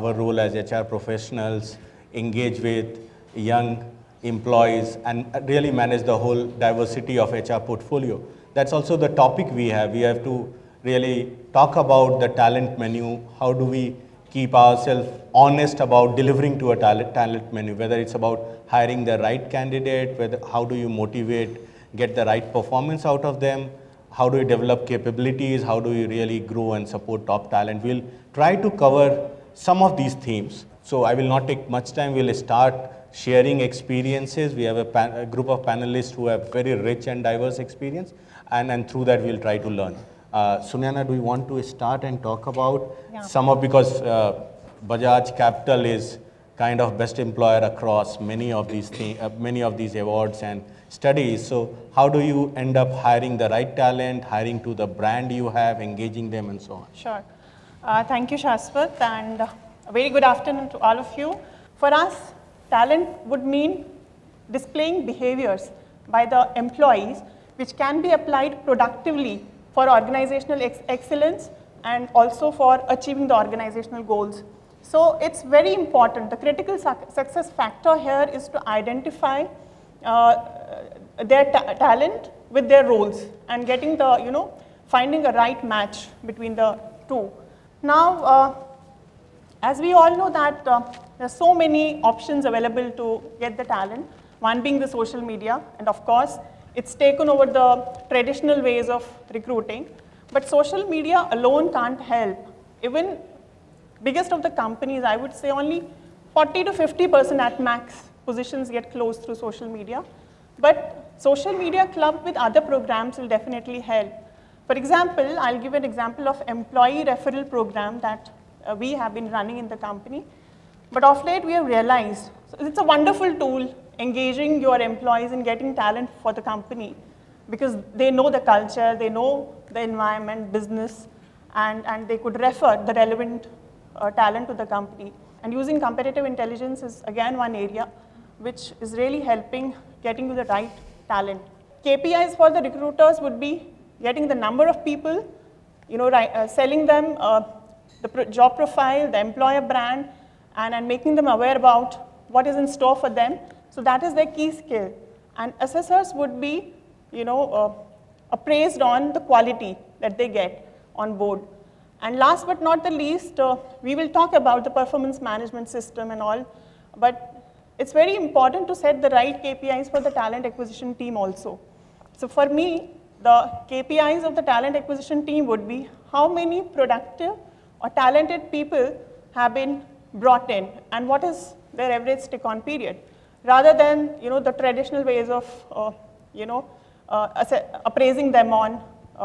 our role as HR professionals, engage with young employees, and really manage the whole diversity of HR portfolio. That's also the topic we have. We have to really talk about the talent menu. How do we keep ourselves honest about delivering to a talent menu, whether it's about hiring the right candidate, how do you motivate, get the right performance out of them, how do you develop capabilities, how do you really grow and support top talent. We'll try to cover some of these themes. So I will not take much time. We'll start sharing experiences. We have a group of panelists who have very rich and diverse experience, and through that we'll try to learn. Sunyana, do you want to start and talk about some of, because Bajaj Capital is kind of best employer across many of these awards and studies. So how do you end up hiring the right talent, hiring to the brand you have, engaging them, and so on? Sure. Thank you, Shashwat, and a very good afternoon to all of you. For us, talent would mean displaying behaviors by the employees which can be applied productively for organizational excellence and also for achieving the organizational goals. So it's very important. The critical success factor here is to identify their talent with their roles and getting the, finding a right match between the two. Now, as we all know that there are so many options available to get the talent, one being the social media, and of course, it's taken over the traditional ways of recruiting. But social media alone can't help. Even biggest of the companies, I would say only 40 to 50% at max positions get closed through social media. But social media clubbed with other programs will definitely help. For example, I'll give an example of employee referral program that we have been running in the company. But of late, we have realized, so it's a wonderful tool, engaging your employees and getting talent for the company, because they know the culture, they know the environment, business, and they could refer the relevant talent to the company. And using competitive intelligence is again one area which is really helping getting to the right talent. KPIs for the recruiters would be getting the number of people, selling them the job profile, the employer brand, and making them aware about what is in store for them. So that is their key skill. And assessors would be, appraised on the quality that they get on board. And last but not the least, we will talk about the performance management system and all, but it's very important to set the right KPIs for the talent acquisition team also. So for me, the KPIs of the talent acquisition team would be how many productive or talented people have been brought in and what is their average stick-on period, rather than the traditional ways of appraising them on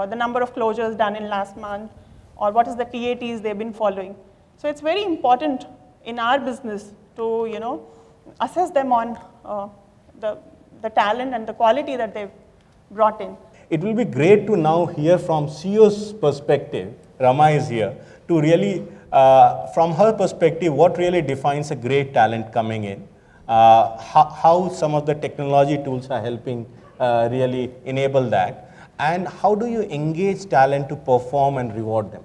the number of closures done in last month or what is the TATs they've been following. So it's very important in our business to assess them on the talent and the quality that they've brought in. It will be great to now hear from CEO's perspective. Rama is here to really, from her perspective, what really defines a great talent coming in, how some of the technology tools are helping really enable that, and how do you engage talent to perform and reward them?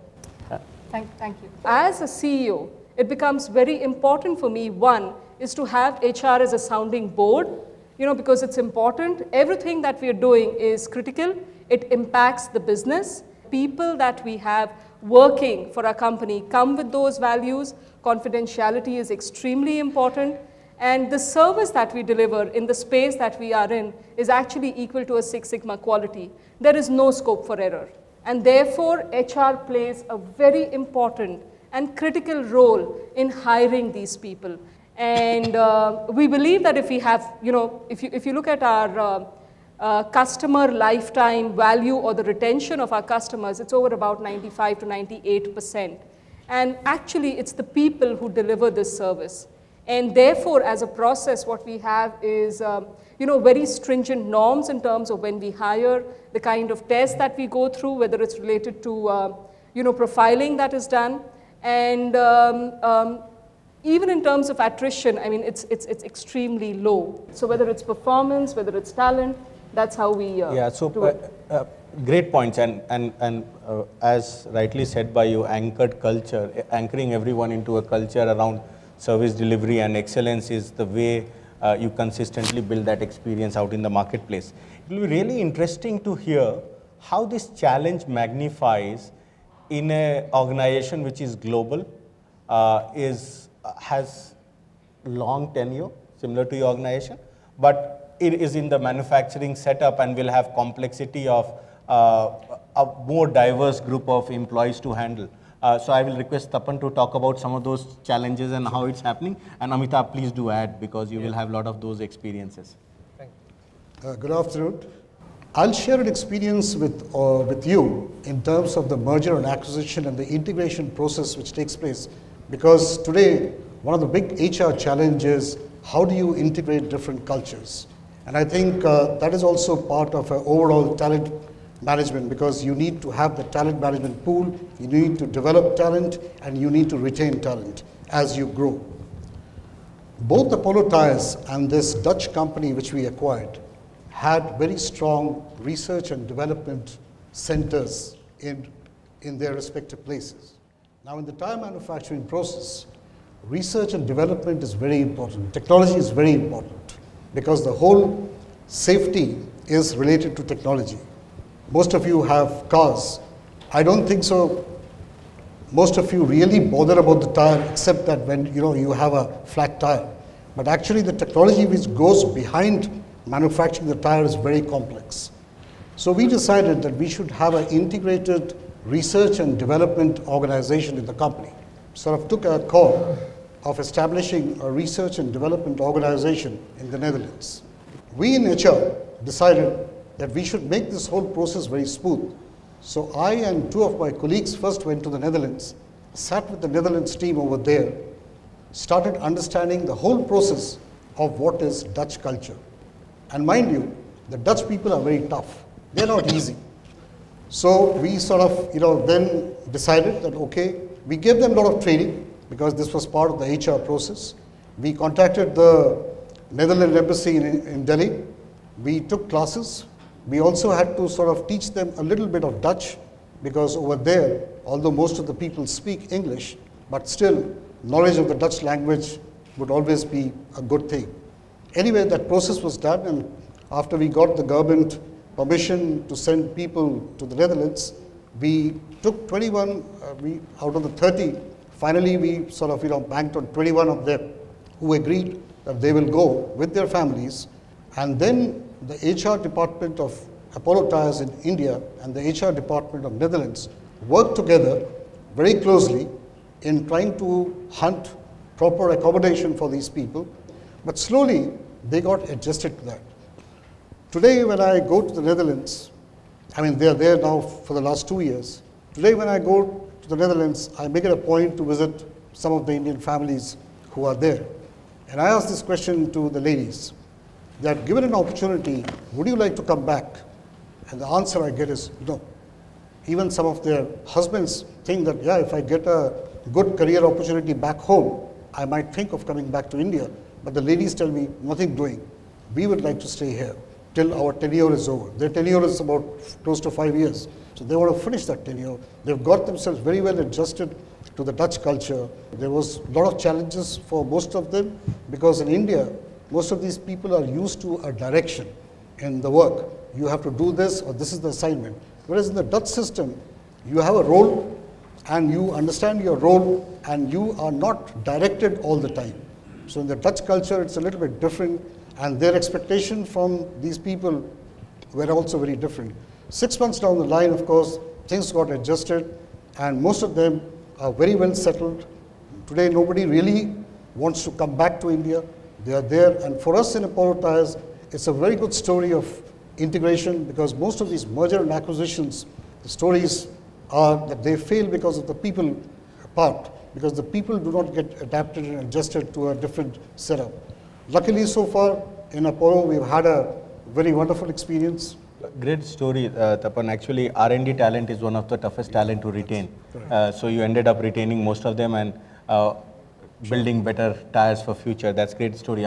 Thank you. As a CEO, it becomes very important for me, one, is to have HR as a sounding board, because it's important. Everything that we are doing is critical. It impacts the business. People that we have working for our company come with those values. Confidentiality is extremely important. And the service that we deliver in the space that we are in is actually equal to a Six Sigma quality. There is no scope for error. And therefore, HR plays a very important and critical role in hiring these people. And we believe that if we have, if you look at our customer lifetime value or the retention of our customers, it's over about 95 to 98%. And actually, it's the people who deliver this service. And therefore, as a process, what we have is, very stringent norms in terms of when we hire, the kind of tests that we go through, whether it's related to, profiling that is done. And even in terms of attrition, I mean, it's extremely low. So whether it's performance, whether it's talent, That's how we do it. Great points, and as rightly said by you, anchored culture, anchoring everyone into a culture around service delivery and excellence is the way you consistently build that experience out in the marketplace. It will be really interesting to hear how this challenge magnifies in an organization which is global, has long tenure, similar to your organization, but it is in the manufacturing setup and will have complexity of a more diverse group of employees to handle. So I will request Tapan to talk about some of those challenges and how it's happening. And Amitabh, please do add, because you will have a lot of those experiences. Thank you. Good afternoon. I'll share an experience with you in terms of the merger and acquisition and the integration process which takes place. Because today, one of the big HR challenges is how do you integrate different cultures? And I think that is also part of an overall talent management, because you need to have the talent management pool, you need to develop talent, and you need to retain talent as you grow. Both Apollo Tyres and this Dutch company which we acquired had very strong research and development centers in their respective places. Now in the tire manufacturing process, research and development is very important. Technology is very important, because the whole safety is related to technology. Most of you have cars. I don't think so. Most of you really bother about the tire, except that when you have a flat tire. But actually the technology which goes behind manufacturing the tire is very complex. So we decided that we should have an integrated research and development organization in the company. Sort of took a call of establishing a research and development organization in the Netherlands. We in HR decided that we should make this whole process very smooth. So I and two of my colleagues first went to the Netherlands, sat with the Netherlands team over there, started understanding the whole process of what is Dutch culture. And mind you, the Dutch people are very tough. They're not easy. So we sort of, then decided that, okay, we gave them a lot of training, because this was part of the HR process. We contacted the Netherlands embassy in Delhi. We took classes. We also had to sort of teach them a little bit of Dutch, because over there, although most of the people speak English, but still knowledge of the Dutch language would always be a good thing. Anyway, that process was done, and after we got the government permission to send people to the Netherlands, we took 21 out of the 30. Finally, we sort of banked on 21 of them who agreed that they will go with their families. And then the HR department of Apollo Tyres in India and the HR department of Netherlands worked together very closely in trying to hunt proper accommodation for these people. But slowly, they got adjusted to that. Today, when I go to the Netherlands, I mean, they're there now for the last 2 years. Today, when I go to the Netherlands, I make it a point to visit some of the Indian families who are there. And I ask this question to the ladies, that given an opportunity, would you like to come back? And the answer I get is no. Even some of their husbands think that, yeah, if I get a good career opportunity back home, I might think of coming back to India. But the ladies tell me, nothing doing. We would like to stay here till our tenure is over. Their tenure is about close to 5 years. So they want to finish that tenure. They've got themselves very well adjusted to the Dutch culture. There was a lot of challenges for most of them, because in India, most of these people are used to a direction in the work. You have to do this, or this is the assignment. Whereas in the Dutch system, you have a role, and you understand your role, and you are not directed all the time. So in the Dutch culture, it's a little bit different, and their expectation from these people were also very different. 6 months down the line, of course, things got adjusted, and most of them are very well settled. Today, nobody really wants to come back to India. They are there, and for us in Apollo Tyres, it's a very good story of integration, because most of these merger and acquisitions, the stories are that they fail because of the people part, because the people do not get adapted and adjusted to a different setup. Luckily, so far in Apollo, we've had a very wonderful experience. Great story, Tapan. Actually, R&D talent is one of the toughest talent to retain. So you ended up retaining most of them and building better tires for future. That's a great story.